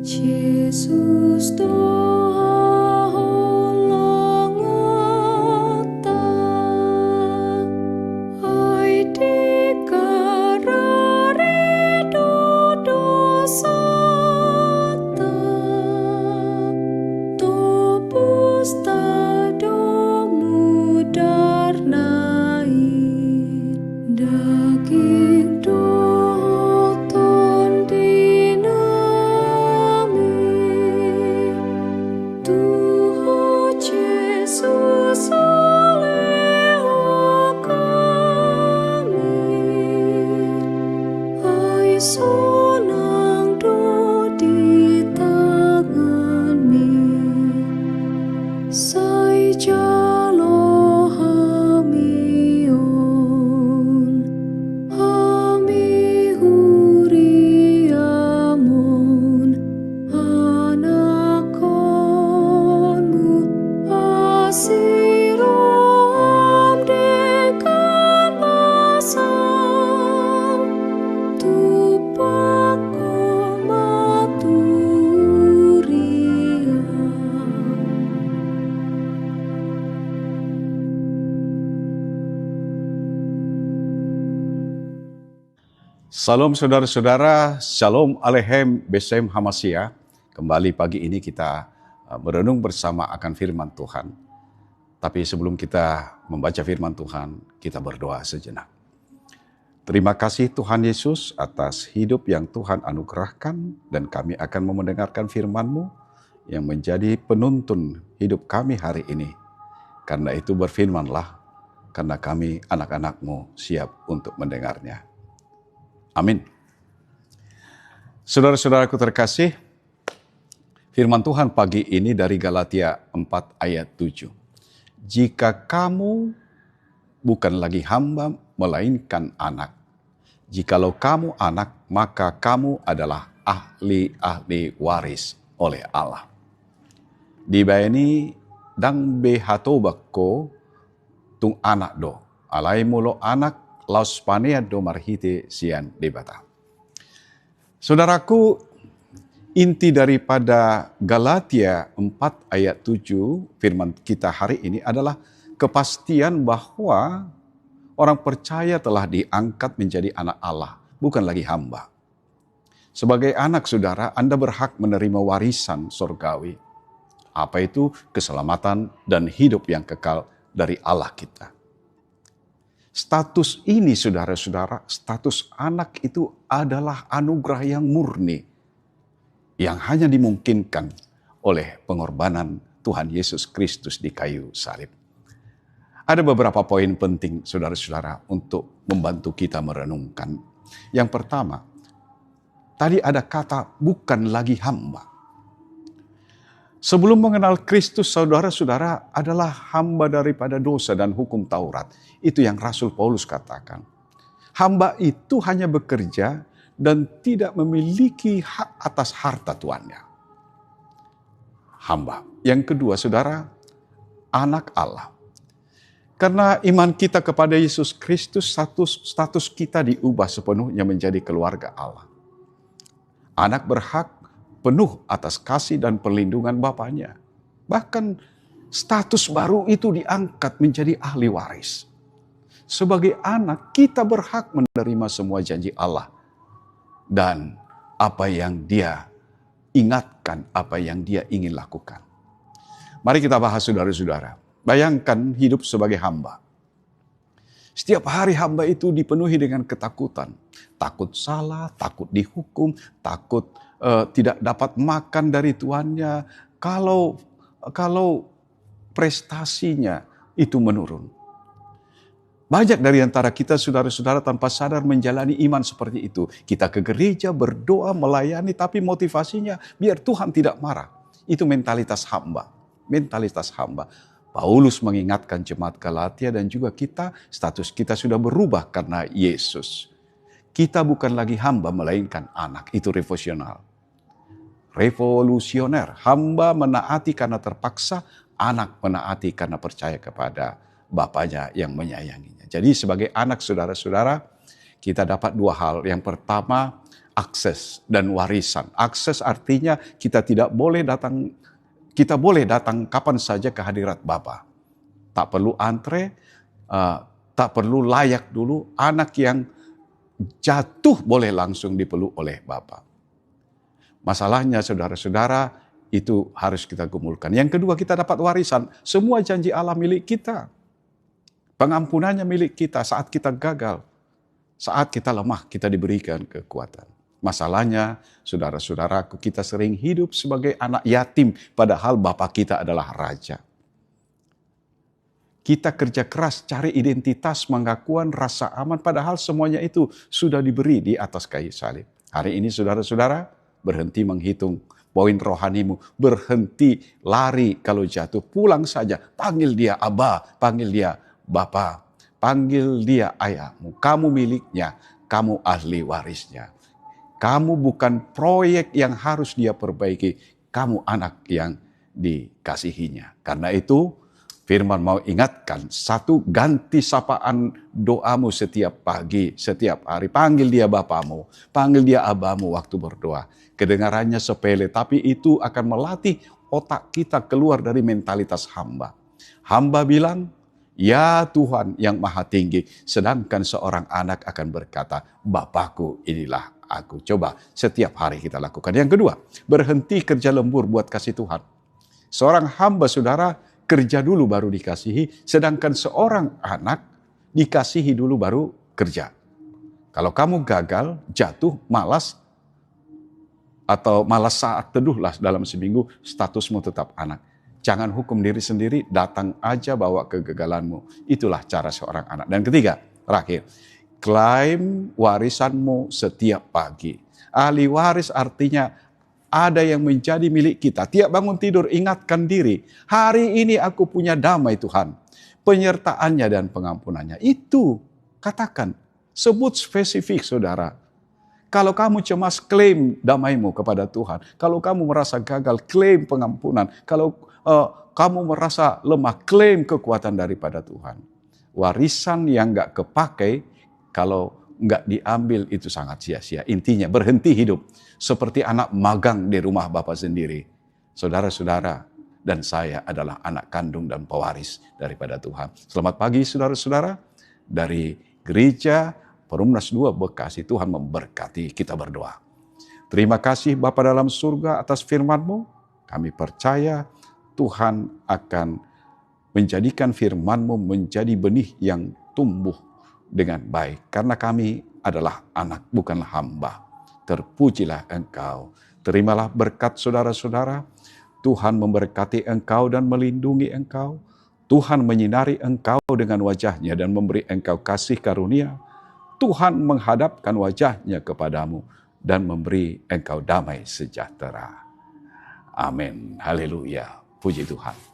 Yesus doa holong ata, ai dikarare dosata, topus tadomu darnai, daging doton dinami, Tuhan Yesus oleho kami, ai sonang do di tanganmu, sai jalo hamion, hami huriamon, anakonmu asirom dekan basam, tupako maturiam. Salam saudara-saudara, Shalom Aleichem Besem Hamashiach. Kembali pagi ini kita merenung bersama akan firman Tuhan. Tapi sebelum kita membaca firman Tuhan, kita berdoa sejenak. Terima kasih Tuhan Yesus atas hidup yang Tuhan anugerahkan, dan kami akan mendengarkan firman-Mu yang menjadi penuntun hidup kami hari ini. Karena itu berfirmanlah, karena kami anak-anak-Mu siap untuk mendengarnya. Amin. Saudara-saudaraku terkasih, firman Tuhan pagi ini dari Galatia 4 ayat 7. Jika kamu bukan lagi hamba, melainkan anak. Jikalau kamu anak, maka kamu adalah ahli-ahli waris oleh Allah. Dibayani dang behatobako tung anak do. Alai mulo anak laus panea do marhite sian debata. Saudaraku, inti daripada Galatia 4 ayat 7 firman kita hari ini adalah kepastian bahwa orang percaya telah diangkat menjadi anak Allah, bukan lagi hamba. Sebagai anak saudara, Anda berhak menerima warisan surgawi. Apa itu? Keselamatan dan hidup yang kekal dari Allah kita. Status ini saudara-saudara, status anak itu adalah anugerah yang murni, yang hanya dimungkinkan oleh pengorbanan Tuhan Yesus Kristus di kayu salib. Ada beberapa poin penting saudara-saudara untuk membantu kita merenungkan. Yang pertama, tadi ada kata bukan lagi hamba. Sebelum mengenal Kristus, saudara-saudara adalah hamba daripada dosa dan hukum Taurat. Itu yang Rasul Paulus katakan. Hamba itu hanya bekerja dan tidak memiliki hak atas harta tuannya. Hamba. Yang kedua, saudara, anak Allah. Karena iman kita kepada Yesus Kristus, status kita diubah sepenuhnya menjadi keluarga Allah. Anak berhak penuh atas kasih dan perlindungan Bapaknya. Bahkan status baru itu diangkat menjadi ahli waris. Sebagai anak, kita berhak menerima semua janji Allah. Dan apa yang Dia ingatkan, apa yang Dia ingin lakukan. Mari kita bahas saudara-saudara. Bayangkan hidup sebagai hamba. Setiap hari hamba itu dipenuhi dengan ketakutan. Takut salah, takut dihukum, takut tidak dapat makan dari tuannya kalau prestasinya itu menurun. Banyak dari antara kita saudara-saudara tanpa sadar menjalani iman seperti itu. Kita ke gereja, berdoa, melayani, tapi motivasinya biar Tuhan tidak marah. Itu mentalitas hamba. Mentalitas hamba. Paulus mengingatkan jemaat Galatia dan juga kita, status kita sudah berubah karena Yesus. Kita bukan lagi hamba melainkan anak. Itu revolusioner. Hamba menaati karena terpaksa, anak menaati karena percaya kepada Bapaknya yang menyayanginya. Jadi sebagai anak saudara-saudara, kita dapat dua hal. Yang pertama, akses dan warisan. Akses artinya kita boleh datang kapan saja ke hadirat Bapa. Tak perlu antre, tak perlu layak dulu. Anak yang jatuh boleh langsung dipeluk oleh Bapa. Masalahnya saudara-saudara, itu harus kita gumulkan. Yang kedua, kita dapat warisan. Semua janji Allah milik kita. Pengampunannya milik kita saat kita gagal. Saat kita lemah, kita diberikan kekuatan. Masalahnya, saudara-saudaraku, kita sering hidup sebagai anak yatim, padahal Bapa kita adalah Raja. Kita kerja keras, cari identitas, pengakuan, rasa aman, padahal semuanya itu sudah diberi di atas kayu salib. Hari ini saudara-saudara, berhenti menghitung poin rohanimu, berhenti lari kalau jatuh, pulang saja, panggil dia Abba, panggil dia Bapa, panggil dia ayahmu, kamu miliknya, kamu ahli warisnya. Kamu bukan proyek yang harus dia perbaiki, kamu anak yang dikasihinya. Karena itu, Firman mau ingatkan, satu, ganti sapaan doamu setiap pagi, setiap hari. Panggil dia Bapamu, panggil dia Abamu waktu berdoa. Kedengarannya sepele, tapi itu akan melatih otak kita keluar dari mentalitas hamba. Hamba bilang, ya Tuhan yang maha tinggi, sedangkan seorang anak akan berkata, Bapakku inilah aku. Coba setiap hari kita lakukan. Yang kedua, berhenti kerja lembur buat kasih Tuhan. Seorang hamba saudara, kerja dulu baru dikasihi, sedangkan seorang anak dikasihi dulu baru kerja. Kalau kamu gagal, jatuh, malas, atau malas saat teduhlah dalam seminggu, statusmu tetap anak. Jangan hukum diri sendiri, datang aja bawa kegagalanmu. Itulah cara seorang anak. Dan ketiga, terakhir, klaim warisanmu setiap pagi. Ahli waris artinya ada yang menjadi milik kita. Tiap bangun tidur ingatkan diri, hari ini aku punya damai Tuhan. Penyertaannya dan pengampunannya. Itu katakan, sebut spesifik saudara. Kalau kamu cemas, klaim damaimu kepada Tuhan. Kalau kamu merasa gagal, klaim pengampunan. Kalau kamu merasa lemah, klaim kekuatan daripada Tuhan. Warisan yang gak kepakai, kalau nggak diambil itu sangat sia-sia. Intinya berhenti hidup seperti anak magang di rumah Bapak sendiri. Saudara-saudara dan saya adalah anak kandung dan pewaris daripada Tuhan. Selamat pagi saudara-saudara. Dari Gereja Perumnas 2 Bekasi, Tuhan memberkati. Kita berdoa. Terima kasih Bapa dalam surga atas firman-Mu. Kami percaya Tuhan akan menjadikan firman-Mu menjadi benih yang tumbuh dengan baik. Karena kami adalah anak, bukanlah hamba. Terpujilah Engkau. Terimalah berkat saudara-saudara. Tuhan memberkati engkau dan melindungi engkau. Tuhan menyinari engkau dengan wajahnya dan memberi engkau kasih karunia. Tuhan menghadapkan wajahnya kepadamu dan memberi engkau damai sejahtera. Amin. Haleluya. Puji Tuhan.